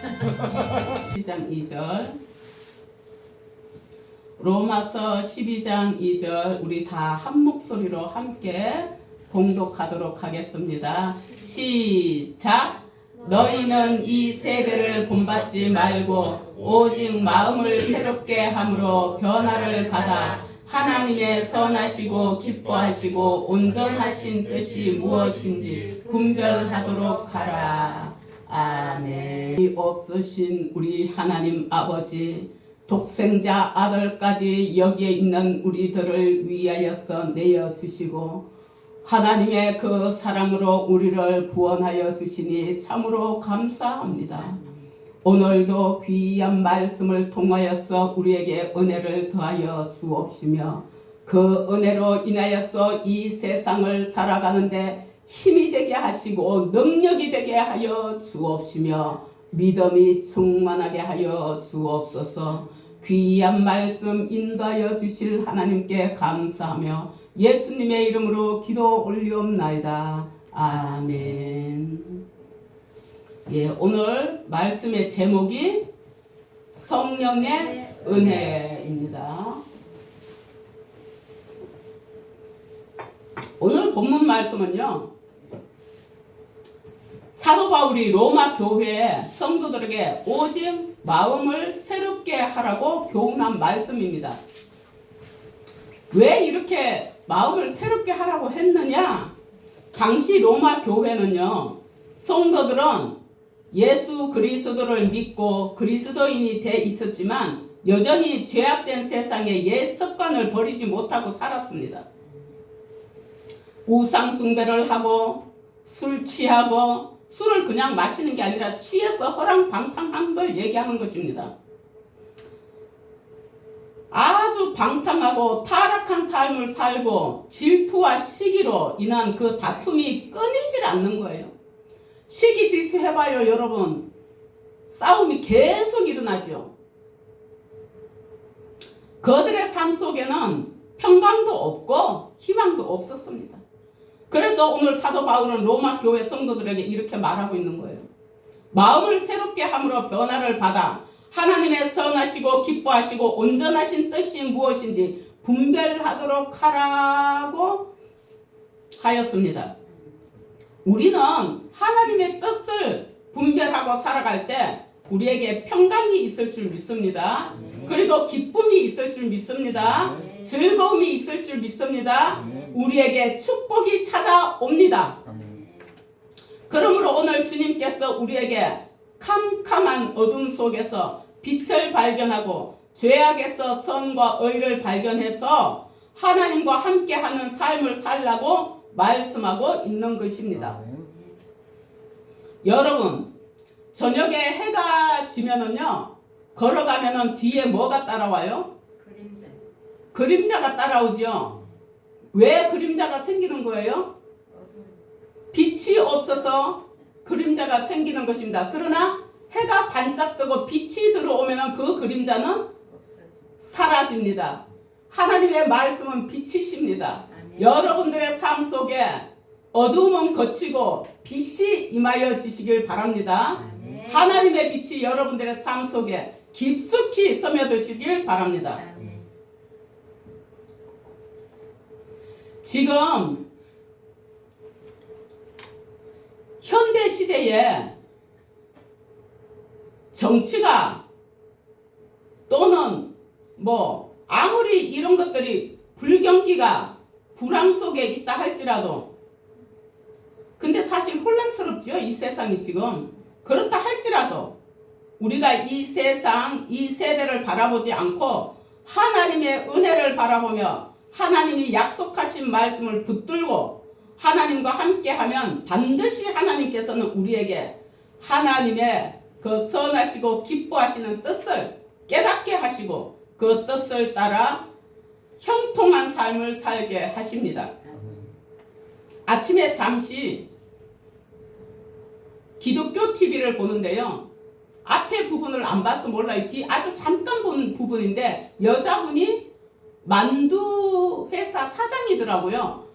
12장 2절 로마서 12장 2절 우리 다 한 목소리로 함께 봉독하도록 하겠습니다. 시작! 너희는 이 세대를 본받지 말고 오직 마음을 새롭게 함으로 변화를 받아 하나님의 선하시고 기뻐하시고 온전하신 뜻이 무엇인지 분별하도록 하라. 아멘. 이 없으신 우리 하나님 아버지, 독생자 아들까지 여기에 있는 우리들을 위하여서 내어주시고 하나님의 그 사랑으로 우리를 구원하여 주시니 참으로 감사합니다. 오늘도 귀한 말씀을 통하여서 우리에게 은혜를 더하여 주옵시며 그 은혜로 인하여서 이 세상을 살아가는데 힘이 되게 하시고 능력이 되게 하여 주옵시며 믿음이 충만하게 하여 주옵소서. 귀한 말씀 인도하여 주실 하나님께 감사하며 예수님의 이름으로 기도 올리옵나이다. 아멘. 예, 오늘 말씀의 제목이 성령의 은혜입니다. 오늘 본문 말씀은요, 사도 바울이 로마 교회 성도들에게 오직 마음을 새롭게 하라고 교훈한 말씀입니다. 왜 이렇게 마음을 새롭게 하라고 했느냐? 당시 로마 교회는요, 성도들은 예수 그리스도를 믿고 그리스도인이 돼 있었지만 여전히 죄악된 세상의 옛 습관을 버리지 못하고 살았습니다. 우상 숭배를 하고 술 취하고 술을 그냥 마시는 게 아니라 취해서 허랑방탕한 걸 얘기하는 것입니다. 아주 방탕하고 타락한 삶을 살고 질투와 시기로 인한 그 다툼이 끊이질 않는 거예요. 시기 질투 해봐요, 여러분. 싸움이 계속 일어나죠. 그들의 삶 속에는 평강도 없고 희망도 없었습니다. 그래서 오늘 사도 바울은 로마 교회 성도들에게 이렇게 말하고 있는 거예요. 마음을 새롭게 함으로 변화를 받아 하나님의 선하시고 기뻐하시고 온전하신 뜻이 무엇인지 분별하도록 하라고 하였습니다. 우리는 하나님의 뜻을 분별하고 살아갈 때 우리에게 평강이 있을 줄 믿습니다. 그리고 기쁨이 있을 줄 믿습니다. 즐거움이 있을 줄 믿습니다. 우리에게 축복이 찾아옵니다. 그러므로 오늘 주님께서 우리에게 캄캄한 어둠 속에서 빛을 발견하고 죄악에서 선과 의를 발견해서 하나님과 함께하는 삶을 살라고 말씀하고 있는 것입니다. 여러분, 저녁에 해가 지면은요, 걸어가면은 뒤에 뭐가 따라와요? 그림자가 따라오지요. 왜 그림자가 생기는 거예요? 빛이 없어서 그림자가 생기는 것입니다. 그러나 해가 반짝 뜨고 빛이 들어오면 그 그림자는 사라집니다. 하나님의 말씀은 빛이십니다. 여러분들의 삶 속에 어둠은 거치고 빛이 임하여 주시길 바랍니다. 하나님의 빛이 여러분들의 삶 속에 깊숙이 스며드시길 바랍니다. 지금 현대 시대에 정치가 또는 아무리 이런 것들이 불경기가 불황 속에 있다 할지라도, 근데 사실 혼란스럽죠, 이 세상이 지금. 그렇다 할지라도 우리가 이 세상, 이 세대를 바라보지 않고 하나님의 은혜를 바라보며 하나님이 약속하신 말씀을 붙들고 하나님과 함께하면 반드시 하나님께서는 우리에게 하나님의 그 선하시고 기뻐하시는 뜻을 깨닫게 하시고 그 뜻을 따라 형통한 삶을 살게 하십니다. 아침에 잠시 기독교 TV를 보는데요. 앞에 부분을 안 봐서 몰라요. 뒤 아주 잠깐 본 부분인데 여자분이 만두 회사 사장이더라고요.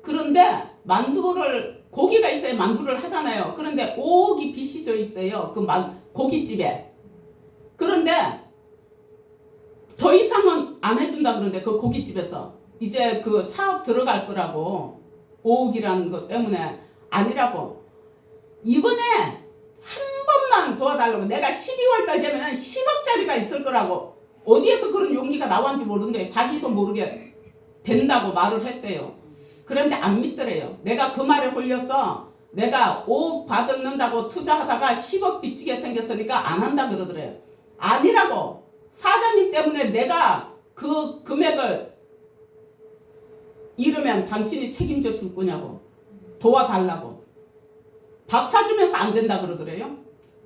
그런데 만두를 고기가 있어야 만두를 하잖아요. 그런데 오기 빛이 져 있어요. 고깃집에. 그런데 더 이상은 안 해준다 그러는데 그 고깃집에서 이제 그 차업 들어갈 거라고 5억이라는 것 때문에 아니라고 이번에 한 번만 도와달라고 내가 12월 달 되면 10억짜리가 있을 거라고 어디에서 그런 용기가 나왔는지 모르는데 자기도 모르게 된다고 말을 했대요. 그런데 안 믿더래요. 내가 그 말에 홀려서 내가 5억 받는다고 투자하다가 10억 빚지게 생겼으니까 안 한다 그러더래요. 아니라고. 사장님 때문에 내가 그 금액을 잃으면 당신이 책임져 줄 거냐고. 도와달라고. 밥 사주면서 안 된다 그러더래요.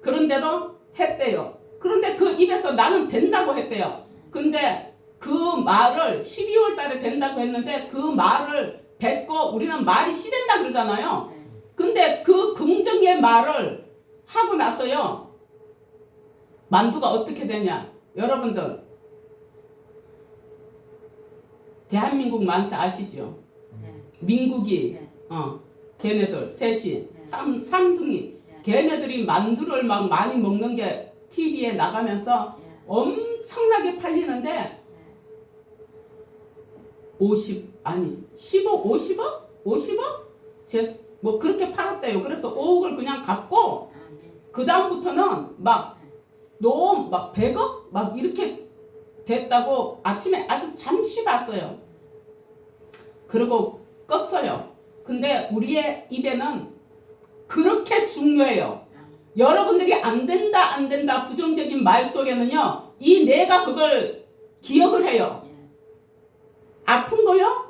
그런데도 했대요. 그런데 그 입에서 나는 된다고 했대요. 근데 그 말을 12월 달에 된다고 했는데 그 말을 뱉고 우리는 말이 시된다 그러잖아요. 근데 그 긍정의 말을 하고 나서요. 만두가 어떻게 되냐. 여러분들 대한민국 만세 아시죠? 민국이 걔네들 셋이 삼둥이 걔네들이 만두를 막 많이 먹는 게 TV에 나가면서 엄청나게 팔리는데 50억? 뭐 그렇게 팔았대요. 그래서 5억을 그냥 갚고 그 다음부터는 막 너무 막 100억? 막 이렇게 됐다고 아침에 아주 잠시 봤어요. 그리고 껐어요. 근데 우리의 입에는 그렇게 중요해요. 여러분들이 안 된다 부정적인 말 속에는요. 이 뇌가 그걸 기억을 해요. 아픈 거요?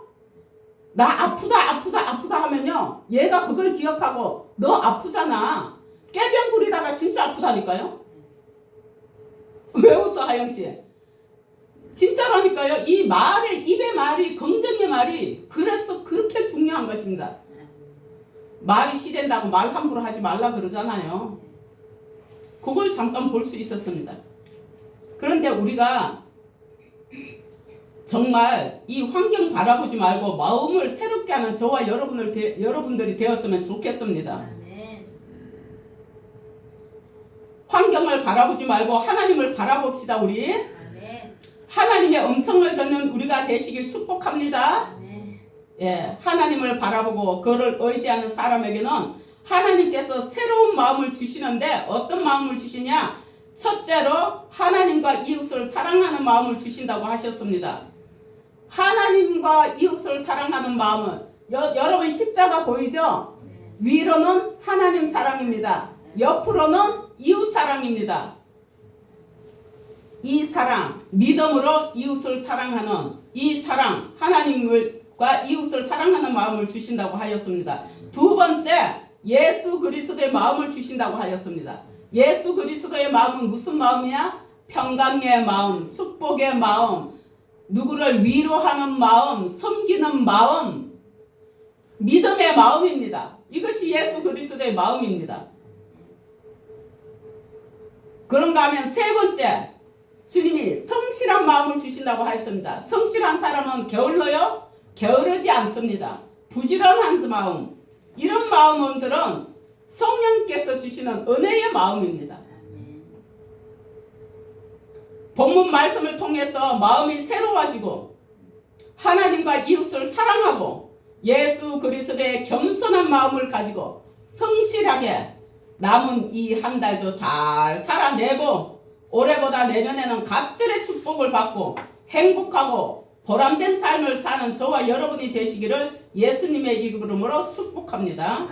나 아프다 하면요. 얘가 그걸 기억하고 너 아프잖아. 깨병 부리다가 진짜 아프다니까요. 왜 웃어 하영씨? 진짜라니까요. 이 말이 입의 말이 긍정의 말이 그래서 그렇게 중요한 것입니다. 말이 시된다고 말 함부로 하지 말라 그러잖아요. 그걸 잠깐 볼 수 있었습니다. 그런데 우리가 정말 이 환경 바라보지 말고 마음을 새롭게 하는 저와 여러분들이 되었으면 좋겠습니다. 환경을 바라보지 말고 하나님을 바라봅시다. 우리 하나님의 음성을 듣는 우리가 되시길 축복합니다. 예, 하나님을 바라보고 그를 의지하는 사람에게는 하나님께서 새로운 마음을 주시는데 어떤 마음을 주시냐? 첫째로 하나님과 이웃을 사랑하는 마음을 주신다고 하셨습니다. 하나님과 이웃을 사랑하는 마음은 여러분 십자가 보이죠? 위로는 하나님 사랑입니다. 옆으로는 이웃 사랑입니다. 이 사랑, 믿음으로 이웃을 사랑하는 이 사랑, 하나님과 이웃을 사랑하는 마음을 주신다고 하였습니다. 두 번째, 예수 그리스도의 마음을 주신다고 하였습니다. 예수 그리스도의 마음은 무슨 마음이야? 평강의 마음, 축복의 마음, 누구를 위로하는 마음, 섬기는 마음, 믿음의 마음입니다. 이것이 예수 그리스도의 마음입니다. 그런가 하면 세 번째, 주님이 성실한 마음을 주신다고 하였습니다. 성실한 사람은 게을러요? 게으르지 않습니다. 부지런한 마음, 이런 마음들은 성령께서 주시는 은혜의 마음입니다. 본문 말씀을 통해서 마음이 새로워지고 하나님과 이웃을 사랑하고 예수 그리스도의 겸손한 마음을 가지고 성실하게 남은 이 한 달도 잘 살아내고 올해보다 내년에는 갑절의 축복을 받고 행복하고 보람된 삶을 사는 저와 여러분이 되시기를 예수님의 이름으로 축복합니다.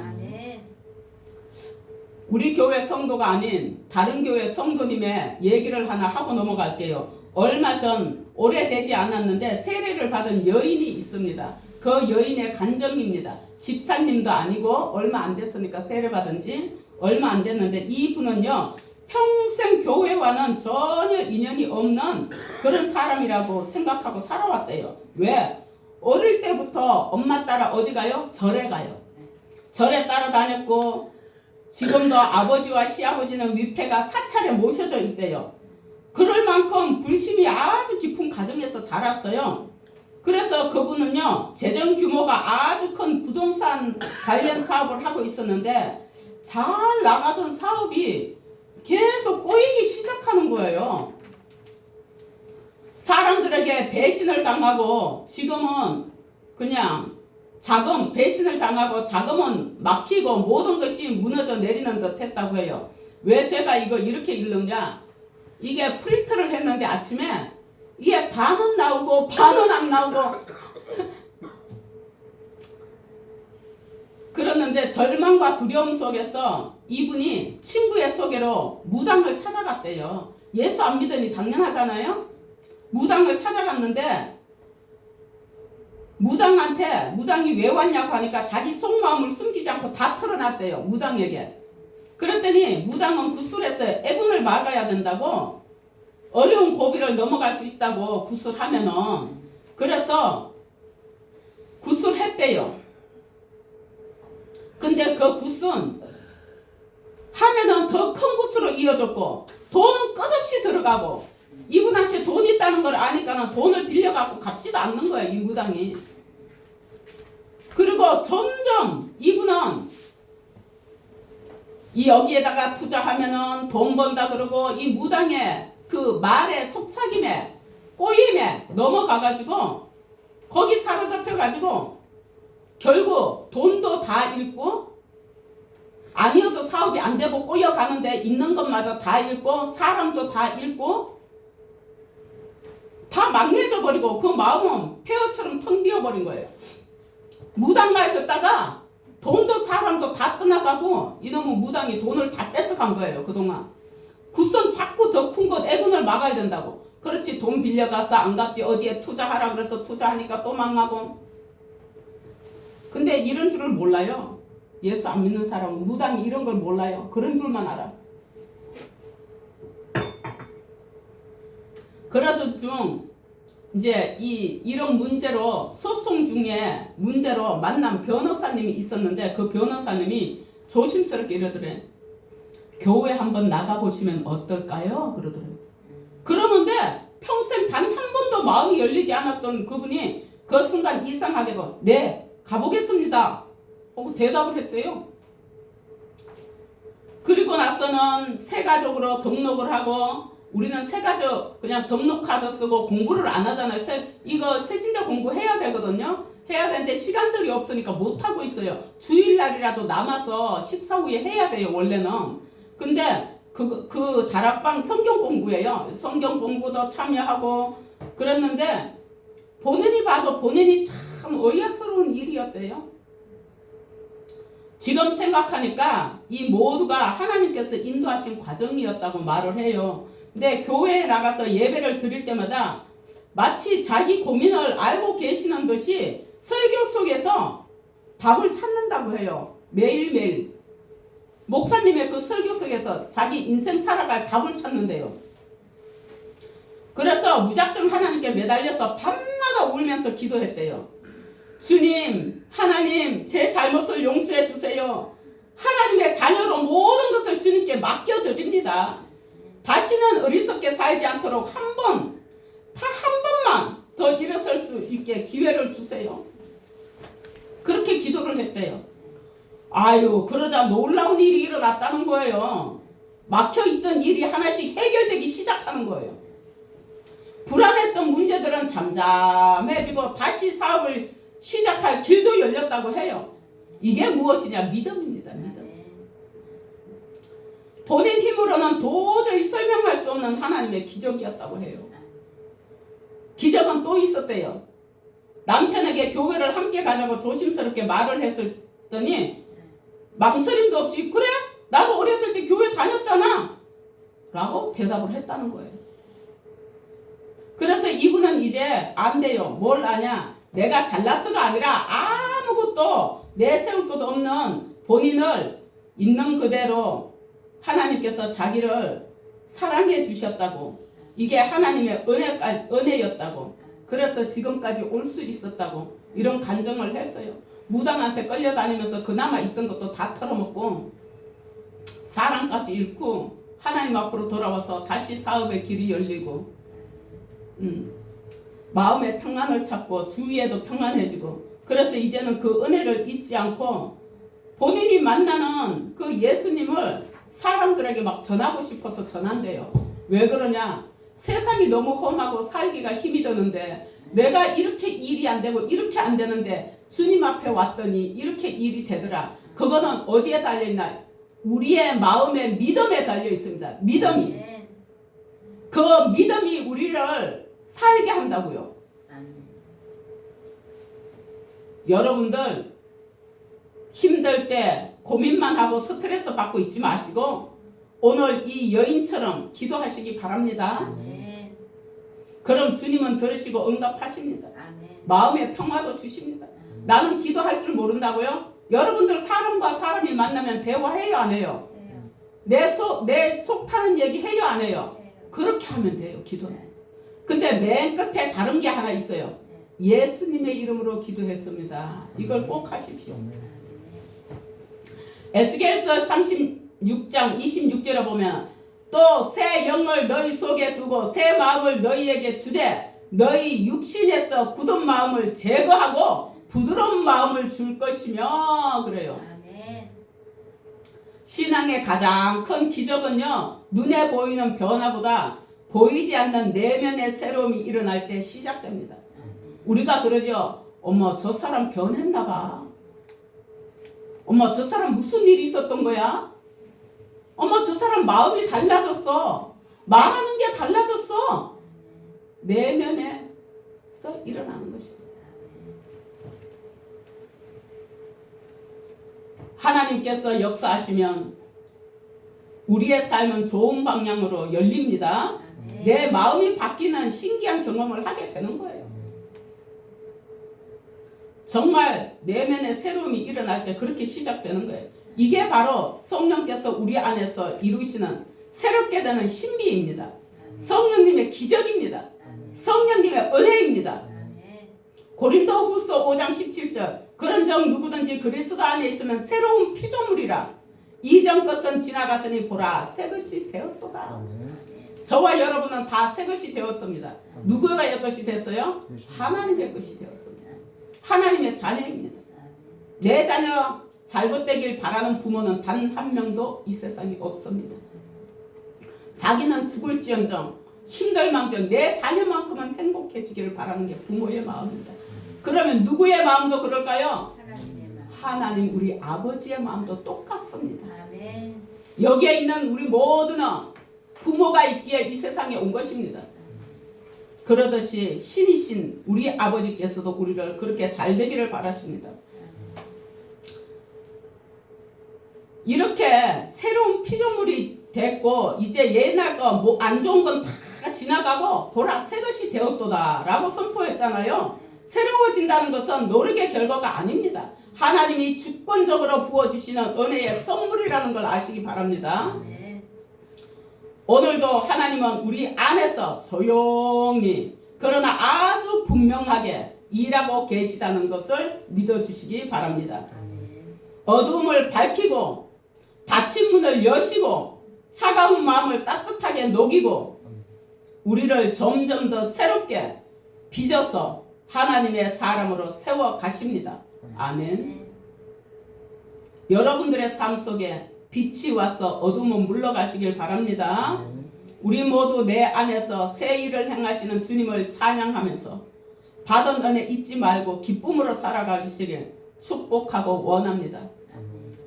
우리 교회 성도가 아닌 다른 교회 성도님의 얘기를 하나 하고 넘어갈게요. 얼마 전 오래되지 않았는데 세례를 받은 여인이 있습니다. 그 여인의 간증입니다. 집사님도 아니고 얼마 안 됐으니까 세례 받은 지 얼마 안 됐는데 이분은요. 평생 교회와는 전혀 인연이 없는 그런 사람이라고 생각하고 살아왔대요. 왜? 어릴 때부터 엄마 따라 어디 가요? 절에 가요. 절에 따라다녔고 지금도 아버지와 시아버지는 위패가 사찰에 모셔져 있대요. 그럴 만큼 불신이 아주 깊은 가정에서 자랐어요. 그래서 그분은요. 재정 규모가 아주 큰 부동산 관련 사업을 하고 있었는데 잘 나가던 사업이 계속 꼬이기 시작하는 거예요. 사람들에게 배신을 당하고 지금은 그냥 배신을 당하고 자금은 막히고 모든 것이 무너져 내리는 듯 했다고 해요. 왜 제가 이거 이렇게 읽느냐? 이게 프린트를 했는데 아침에 이게 반은 나오고 반은 안 나오고 그러는데 절망과 두려움 속에서 이분이 친구의 소개로 무당을 찾아갔대요. 예수 안 믿으니 당연하잖아요. 무당을 찾아갔는데 무당이 왜 왔냐고 하니까 자기 속마음을 숨기지 않고 다 털어놨대요. 무당에게. 그랬더니 무당은 구술했어요. 애군을 막아야 된다고. 어려운 고비를 넘어갈 수 있다고 구술하면은. 그래서 구술했대요. 근데 그 구슬 하면은 더 큰 구슬로 이어졌고 돈은 끝없이 들어가고 이분한테 돈 있다는 걸 아니까는 돈을 빌려갖고 갚지도 않는 거예요. 이 무당이. 그리고 점점 이분은 여기에다가 투자하면은 돈 번다 그러고 이 무당의 그 말의 속삭임에 꼬임에 넘어가가지고 거기 사로잡혀가지고 결국 돈도 다 잃고 아니어도 사업이 안 되고 꼬여가는데 있는 것마저 다 잃고 사람도 다 잃고 다 망해져 버리고 그 마음은 폐허처럼 텅 비어버린 거예요. 무당 말 듣다가 돈도 사람도 다 떠나가고 이놈은 무당이 돈을 다 뺏어간 거예요. 그동안 굿선 자꾸 더 큰 것 애군을 막아야 된다고. 그렇지 돈 빌려가서 안 갚지 어디에 투자하라 그래서 투자하니까 또 망하고. 근데 이런 줄을 몰라요. 예수 안 믿는 사람은 무당이 이런 걸 몰라요. 그런 줄만 알아. 그래도 좀 이제 이런 문제로 소송 중에 문제로 만난 변호사님이 있었는데 그 변호사님이 조심스럽게 이러더래. 교회 한번 나가보시면 어떨까요? 그러더래요. 그러는데 평생 단 한 번도 마음이 열리지 않았던 그분이 그 순간 이상하게도 네 가보겠습니다 하고 대답을 했대요. 그리고 나서는 새가족으로 등록을 하고 우리는 새가족 그냥 등록카드 쓰고 공부를 안 하잖아요. 이거 새신자 공부해야 되거든요. 해야 되는데 시간들이 없으니까 못하고 있어요. 주일날이라도 남아서 식사 후에 해야 돼요. 원래는. 근데 그 다락방 성경 공부예요. 성경 공부도 참여하고 그랬는데 본인이 봐도 본인이 참 의아스러운 일이었대요. 지금 생각하니까 이 모두가 하나님께서 인도하신 과정이었다고 말을 해요. 근데 교회에 나가서 예배를 드릴 때마다 마치 자기 고민을 알고 계시는 듯이 설교 속에서 답을 찾는다고 해요. 매일매일. 목사님의 그 설교 속에서 자기 인생 살아갈 답을 찾는데요. 그래서 무작정 하나님께 매달려서 밤마다 울면서 기도했대요. 주님, 하나님, 제 잘못을 용서해 주세요. 하나님의 자녀로 모든 것을 주님께 맡겨드립니다. 다시는 어리석게 살지 않도록 한 번만 더 일어설 수 있게 기회를 주세요. 그렇게 기도를 했대요. 아유, 그러자 놀라운 일이 일어났다는 거예요. 막혀있던 일이 하나씩 해결되기 시작하는 거예요. 불안했던 문제들은 잠잠해지고 다시 사업을 시작할 길도 열렸다고 해요. 이게 무엇이냐? 믿음입니다. 믿음. 본인 힘으로는 도저히 설명할 수 없는 하나님의 기적이었다고 해요. 기적은 또 있었대요. 남편에게 교회를 함께 가자고 조심스럽게 말을 했더니 망설임도 없이 그래? 나도 어렸을 때 교회 다녔잖아 라고 대답을 했다는 거예요. 그래서 이분은 이제 안 돼요. 뭘 아냐? 내가 잘났어가 아니라 아무것도 내세울 것 없는 본인을 있는 그대로 하나님께서 자기를 사랑해 주셨다고. 이게 하나님의 은혜였다고. 그래서 지금까지 올 수 있었다고 이런 간증을 했어요. 무당한테 끌려다니면서 그나마 있던 것도 다 털어먹고 사랑까지 잃고 하나님 앞으로 돌아와서 다시 사업의 길이 열리고 마음의 평안을 찾고 주위에도 평안해지고 그래서 이제는 그 은혜를 잊지 않고 본인이 만나는 그 예수님을 사람들에게 막 전하고 싶어서 전한대요. 왜 그러냐? 세상이 너무 험하고 살기가 힘이 드는데 내가 이렇게 일이 안 되고 이렇게 안 되는데 주님 앞에 왔더니 이렇게 일이 되더라. 그거는 어디에 달려있나? 우리의 마음의 믿음에 달려 있습니다. 믿음이. 그 믿음이 우리를 살게 한다고요. 여러분들 힘들 때 고민만 하고 스트레스 받고 있지 마시고 오늘 이 여인처럼 기도하시기 바랍니다. 그럼 주님은 들으시고 응답하십니다. 마음의 평화도 주십니다. 나는 기도할 줄 모른다고요? 여러분들 사람과 사람이 만나면 대화해요 안 해요? 내 속 타는 얘기 해요 안 해요? 그렇게 하면 돼요 기도는. 근데 맨 끝에 다른 게 하나 있어요. 예수님의 이름으로 기도했습니다. 이걸 꼭 하십시오. 에스겔서 36장 26절에 보면 또 새 영을 너희 속에 두고 새 마음을 너희에게 주되 너희 육신에서 굳은 마음을 제거하고 부드러운 마음을 줄 것이며 그래요. 신앙의 가장 큰 기적은요. 눈에 보이는 변화보다 보이지 않는 내면의 새로움이 일어날 때 시작됩니다. 우리가 그러죠. 어머 저 사람 변했나 봐. 어머 저 사람 무슨 일이 있었던 거야? 어머 저 사람 마음이 달라졌어. 말하는 게 달라졌어. 내면에서 일어나는 것입니다. 하나님께서 역사하시면 우리의 삶은 좋은 방향으로 열립니다. 내 마음이 바뀌는 신기한 경험을 하게 되는 거예요. 정말 내면의 새로움이 일어날 때 그렇게 시작되는 거예요. 이게 바로 성령께서 우리 안에서 이루시는 새롭게 되는 신비입니다. 성령님의 기적입니다. 성령님의 은혜입니다. 고린도후서 5장 17절 그런즉 누구든지 그리스도 안에 있으면 새로운 피조물이라 이전 것은 지나갔으니 보라 새 것이 되었도다. 저와 여러분은 다 새 것이 되었습니다. 누구의 것이 됐어요? 하나님의 것이 되었습니다. 하나님의 자녀입니다. 내 자녀 잘못되길 바라는 부모는 단 한 명도 이 세상에 없습니다. 자기는 죽을지언정 힘들망정 내 자녀만큼은 행복해지기를 바라는 게 부모의 마음입니다. 그러면 누구의 마음도 그럴까요? 하나님 우리 아버지의 마음도 똑같습니다. 여기에 있는 우리 모두는 부모가 있기에 이 세상에 온 것입니다. 그러듯이 신이신 우리 아버지께서도 우리를 그렇게 잘 되기를 바라십니다. 이렇게 새로운 피조물이 됐고 이제 옛날 거 뭐 안 좋은 건 다 지나가고 보라 새 것이 되었도다 라고 선포했잖아요. 새로워진다는 것은 노력의 결과가 아닙니다. 하나님이 주권적으로 부어주시는 은혜의 선물이라는 걸 아시기 바랍니다. 오늘도 하나님은 우리 안에서 조용히 그러나 아주 분명하게 일하고 계시다는 것을 믿어주시기 바랍니다. 어두움을 밝히고 닫힌 문을 여시고 차가운 마음을 따뜻하게 녹이고 우리를 점점 더 새롭게 빚어서 하나님의 사람으로 세워 가십니다. 아멘. 여러분들의 삶 속에 빛이 와서 어둠은 물러가시길 바랍니다. 우리 모두 내 안에서 새 일을 행하시는 주님을 찬양하면서 받은 은혜 잊지 말고 기쁨으로 살아가시길 축복하고 원합니다.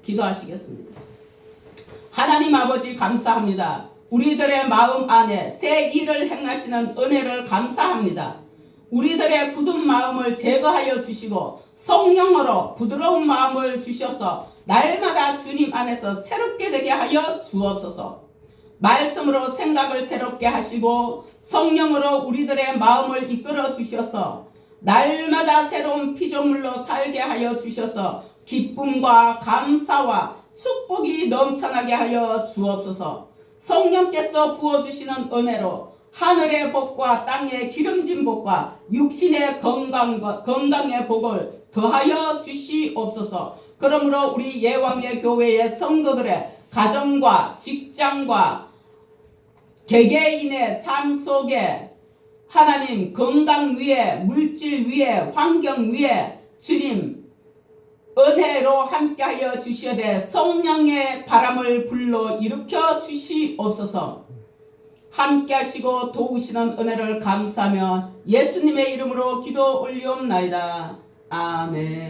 기도하시겠습니다. 하나님 아버지 감사합니다. 우리들의 마음 안에 새 일을 행하시는 은혜를 감사합니다. 우리들의 굳은 마음을 제거하여 주시고 성령으로 부드러운 마음을 주셔서 날마다 주님 안에서 새롭게 되게 하여 주옵소서. 말씀으로 생각을 새롭게 하시고 성령으로 우리들의 마음을 이끌어 주셔서 날마다 새로운 피조물로 살게 하여 주셔서 기쁨과 감사와 축복이 넘쳐나게 하여 주옵소서. 성령께서 부어주시는 은혜로 하늘의 복과 땅의 기름진 복과 육신의 건강의 복을 더하여 주시옵소서. 그러므로 우리 예왕의 교회의 성도들의 가정과 직장과 개개인의 삶 속에 하나님 건강 위에 물질 위에 환경 위에 주님 은혜로 함께하여 주시어되 성령의 바람을 불러 일으켜 주시옵소서. 함께하시고 도우시는 은혜를 감사하며 예수님의 이름으로 기도 올리옵나이다. 아멘.